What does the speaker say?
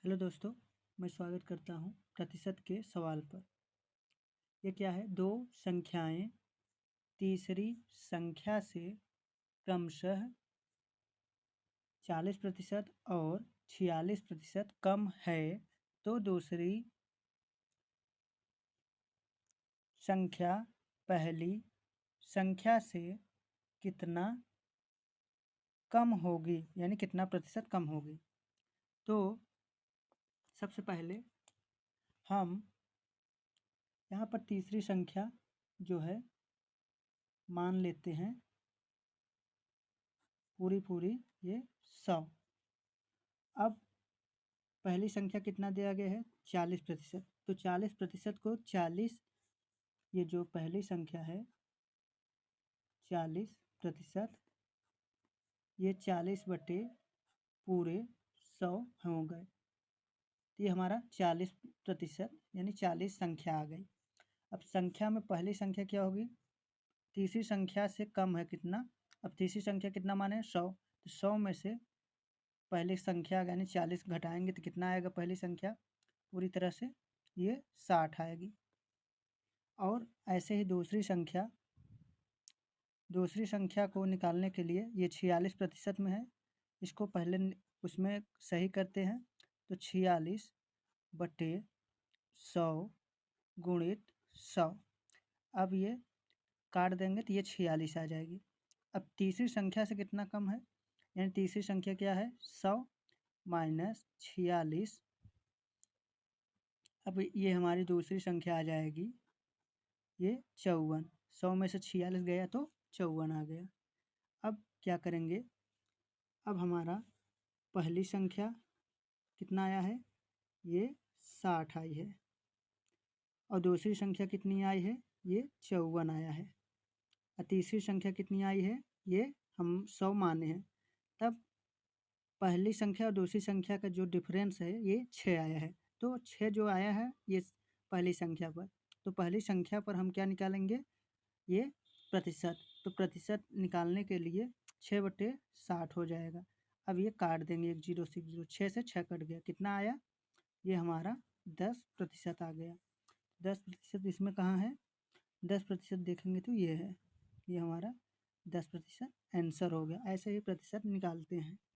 Hello दोस्तों, मैं स्वागत करता हूं प्रतिशत के सवाल पर। ये क्या है? दो संख्याएं तीसरी संख्या से क्रमशः 40% और 46% कम है तो दूसरी संख्या पहली संख्या से कितना कम होगी, यानी कितना प्रतिशत कम होगी। तो सबसे पहले हम यहाँ पर तीसरी संख्या जो है मान लेते हैं पूरी ये 100। अब पहली संख्या कितना दिया गया है? 40%। तो 40% को 40, ये जो पहली संख्या है 40%, ये 40 बटे 100 हो गए। तो ये हमारा 40% यानी 40 संख्या आ गई। अब संख्या में पहली संख्या क्या होगी? तीसरी संख्या से कम है कितना? अब तीसरी संख्या कितना माने? 100। तो 100 में से पहली संख्या यानी 40 घटाएंगे तो कितना आएगा? पहली संख्या पूरी तरह से ये 60 आएगी। और ऐसे ही दूसरी संख्या को निकालने के लिए ये 46% में है, इसको पहले उसमें सही करते हैं। तो 46 बटे 100 गुणित 100। अब ये काट देंगे तो ये 46 आ जाएगी। अब तीसरी संख्या से कितना कम है? यानी तीसरी संख्या क्या है? 100 माइनस 46। अब ये हमारी दूसरी संख्या आ जाएगी ये 54। 100 में से 46 गया तो 54 आ गया। अब क्या करेंगे? अब हमारा पहली संख्या कितना आया है? ये 60 आई है। और दूसरी संख्या कितनी आई है? ये 54 आया है। और तीसरी संख्या कितनी आई है? ये हम 100 माने हैं। तब पहली संख्या और दूसरी संख्या का जो डिफरेंस है ये 6 आया है। तो 6 जो आया है ये पहली संख्या पर, तो पहली संख्या पर हम क्या निकालेंगे? ये प्रतिशत। तो प्रतिशत निकालने के लिए 6/60 हो जाएगा। अब ये काट देंगे, 1 0 6 0, 6 से 6 कट गया, कितना आया? ये हमारा 10% आ गया। 10% इसमें कहाँ है? 10% देखेंगे तो ये है, ये हमारा 10% आंसर हो गया। ऐसे ही प्रतिशत निकालते हैं।